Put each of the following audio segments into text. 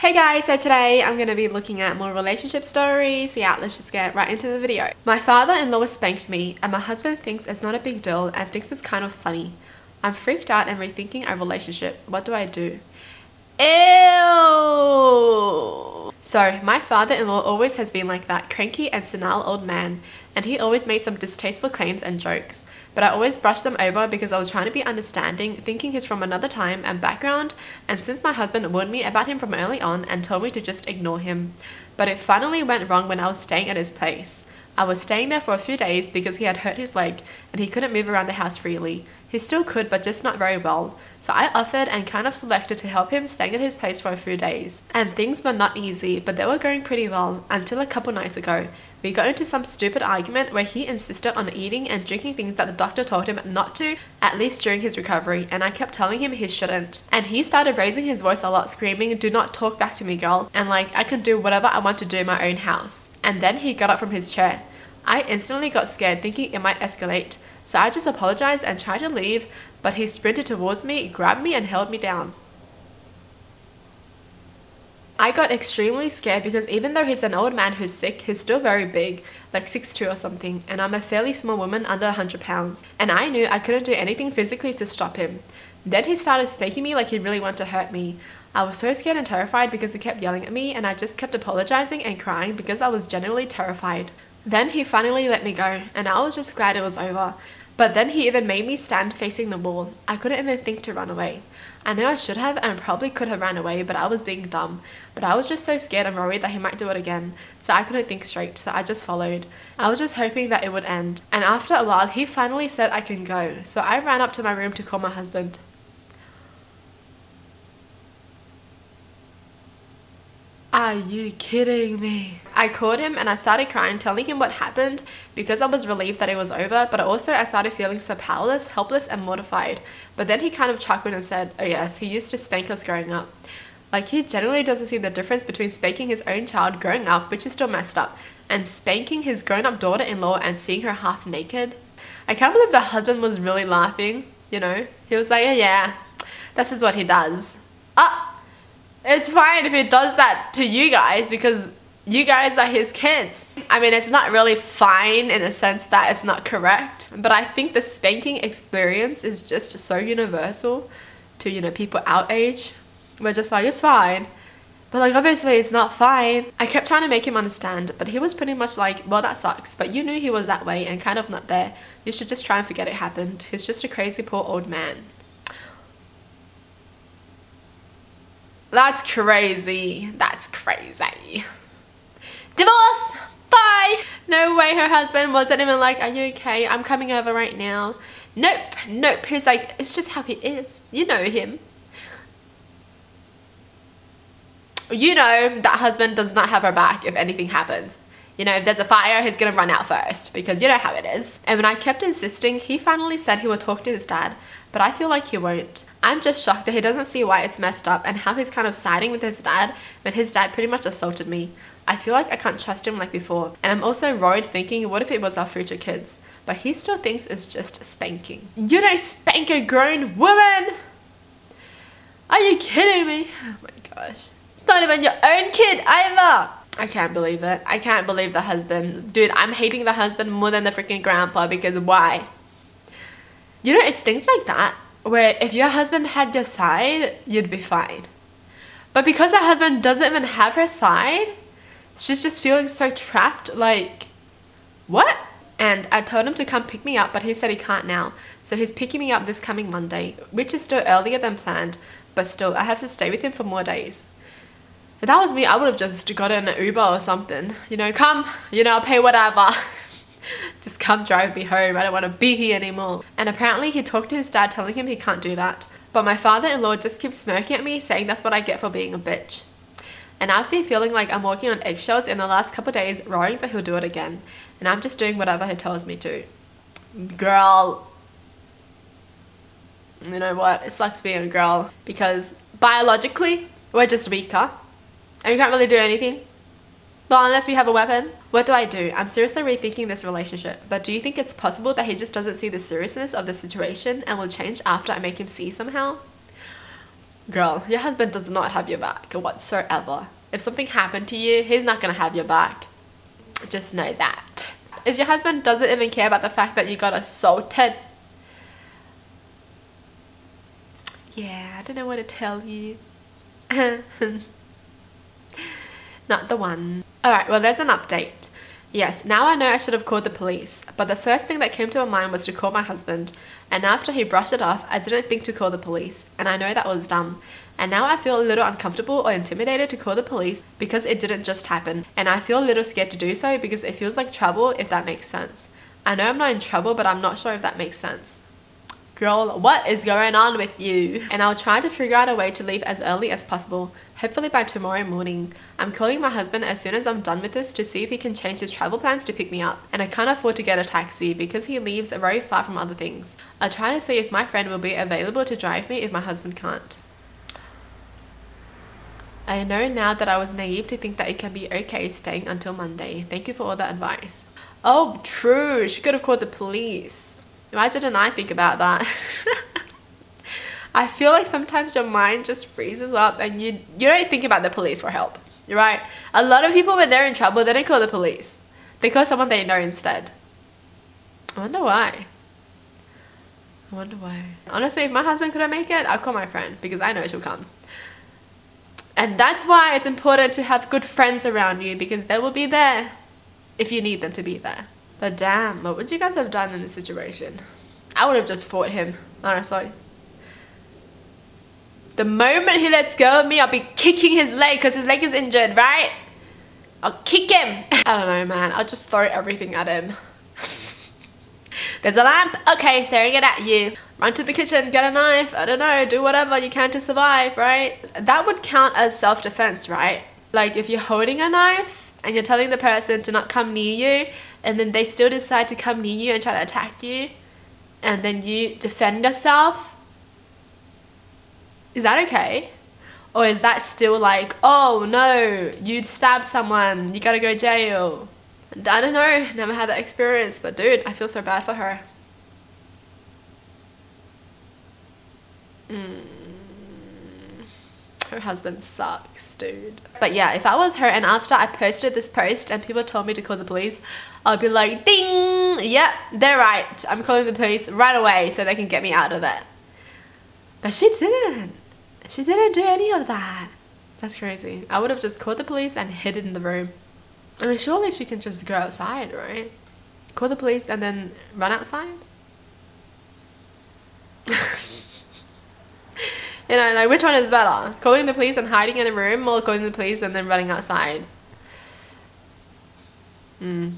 Hey guys, so today I'm going to be looking at more relationship stories. Yeah, let's just get right into the video. My father-in-law spanked me and my husband thinks it's not a big deal and thinks it's kind of funny. I'm freaked out and rethinking our relationship. What do I do? Ew! So, my father-in-law always has been like that cranky and senile old man, and he always made some distasteful claims and jokes, but I always brushed them over because I was trying to be understanding, thinking he's from another time and background, and since my husband warned me about him from early on and told me to just ignore him. But it finally went wrong when I was staying at his place. I was staying there for a few days because he had hurt his leg and he couldn't move around the house freely. He still could, but just not very well. So I offered and kind of selected to help him staying at his place for a few days. And things were not easy, but they were going pretty well until a couple nights ago. We got into some stupid argument where he insisted on eating and drinking things that the doctor told him not to, at least during his recovery, and I kept telling him he shouldn't. And he started raising his voice a lot, screaming, "Do not talk back to me, girl," and like I can do whatever I want to do in my own house. And then he got up from his chair. I instantly got scared, thinking it might escalate, so I just apologized and tried to leave, but he sprinted towards me, grabbed me and held me down. I got extremely scared because even though he's an old man who's sick, he's still very big, like 6'2" or something, and I'm a fairly small woman under 100 pounds, and I knew I couldn't do anything physically to stop him. Then he started spanking me like he really wanted to hurt me. I was so scared and terrified because he kept yelling at me, and I just kept apologizing and crying because I was genuinely terrified. Then he finally let me go, and I was just glad it was over. But then he even made me stand facing the wall. I couldn't even think to run away. I know I should have and probably could have ran away, but I was being dumb. But I was just so scared and worried that he might do it again, so I couldn't think straight, so I just followed. I was just hoping that it would end. And after a while, he finally said I can go, so I ran up to my room to call my husband. Are you kidding me? I called him and I started crying, telling him what happened because I was relieved that it was over, but also I started feeling so powerless, helpless and mortified. But then he kind of chuckled and said, "Oh yes, he used to spank us growing up." Like he generally doesn't see the difference between spanking his own child growing up, which is still messed up, and spanking his grown-up daughter-in-law and seeing her half naked. I can't believe the husband was really laughing, you know? He was like, yeah, that's just what he does. It's fine if he does that to you guys because you guys are his kids. I mean, it's not really fine in the sense that it's not correct, but I think the spanking experience is just so universal to, you know, people our age. We're just like, it's fine. But like, obviously it's not fine. I kept trying to make him understand, but he was pretty much like, well, that sucks, but you knew he was that way and kind of not there. You should just try and forget it happened. He's just a crazy poor old man. That's crazy. That's crazy. Divorce! Bye! No way her husband wasn't even like, "Are you okay? I'm coming over right now." Nope, nope. He's like, "It's just how he is. You know him." You know that husband does not have her back if anything happens. You know, if there's a fire, he's gonna run out first because you know how it is. And when I kept insisting, he finally said he would talk to his dad, but I feel like he won't. I'm just shocked that he doesn't see why it's messed up and how he's kind of siding with his dad when his dad pretty much assaulted me. I feel like I can't trust him like before. And I'm also worried thinking, what if it was our future kids? But he still thinks it's just spanking. You don't spank a grown woman! Are you kidding me? Oh my gosh. Not even your own kid either! I can't believe it. I can't believe the husband. Dude, I'm hating the husband more than the freaking grandpa because why? You know, it's things like that where if your husband had your side, you'd be fine. But because her husband doesn't even have her side, she's just feeling so trapped, like, what? And I told him to come pick me up, but he said he can't now. So he's picking me up this coming Monday, which is still earlier than planned, but still, I have to stay with him for more days. If that was me, I would have just gotten an Uber or something. You know, come, you know, I'll pay whatever. Just come drive me home. I don't want to be here anymore. And apparently he talked to his dad telling him he can't do that. But my father-in-law just keeps smirking at me saying that's what I get for being a bitch. And I've been feeling like I'm walking on eggshells in the last couple of days, worrying that he'll do it again. And I'm just doing whatever he tells me to. Girl. You know what? It sucks being a girl. Because biologically, we're just weaker. And we can't really do anything. Well, unless we have a weapon. What do? I'm seriously rethinking this relationship, but do you think it's possible that he just doesn't see the seriousness of the situation and will change after I make him see somehow? Girl, your husband does not have your back whatsoever. If something happened to you, he's not gonna have your back. Just know that. If your husband doesn't even care about the fact that you got assaulted, yeah, I don't know what to tell you. Not the one. Alright, well there's an update. Yes, now I know I should have called the police, but the first thing that came to my mind was to call my husband, and after he brushed it off, I didn't think to call the police, and I know that was dumb. And now I feel a little uncomfortable or intimidated to call the police because it didn't just happen, and I feel a little scared to do so because it feels like trouble, if that makes sense. I know I'm not in trouble, but I'm not sure if that makes sense. Girl, what is going on with you? And I'll try to figure out a way to leave as early as possible, hopefully by tomorrow morning. I'm calling my husband as soon as I'm done with this to see if he can change his travel plans to pick me up, and I can't afford to get a taxi because he lives very far from other things. I'll try to see if my friend will be available to drive me if my husband can't. I know now that I was naive to think that it can be okay staying until Monday. Thank you for all that advice. Oh, true. She could have called the police. Why didn't I think about that? I feel like sometimes your mind just freezes up and you don't think about the police for help. You're right. A lot of people, when they're in trouble, they don't call the police. They call someone they know instead. I wonder why. I wonder why. Honestly, if my husband couldn't make it, I'll call my friend because I know she'll come. And that's why it's important to have good friends around you, because they will be there if you need them to be there. But damn, what would you guys have done in this situation? I would have just fought him, honestly. The moment he lets go of me, I'll be kicking his leg because his leg is injured, right? I'll kick him. I don't know, man. I'll just throw everything at him. There's a lamp. Okay, throwing it at you. Run to the kitchen, get a knife. I don't know, do whatever you can to survive, right? That would count as self-defense, right? Like if you're holding a knife and you're telling the person to not come near you, and then they still decide to come near you and try to attack you, and then you defend yourself. Is that okay? Or is that still like, oh no, you stabbed someone, you gotta go to jail? I don't know, never had that experience, but dude, I feel so bad for her. Her husband sucks, dude. But yeah, if I was her and after I posted this post and people told me to call the police, I'll be like, ding! Yep, they're right. I'm calling the police right away so they can get me out of there. But she didn't. She didn't do any of that. That's crazy. I would have just called the police and hid in the room. I mean, surely she can just go outside, right? Call the police and then run outside? You know, like which one is better? Calling the police and hiding in a room, or calling the police and then running outside? Well,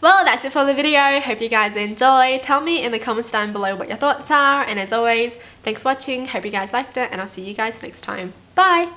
that's it for the video. Hope you guys enjoyed. Tell me in the comments down below what your thoughts are. And as always, thanks for watching. Hope you guys liked it. And I'll see you guys next time. Bye!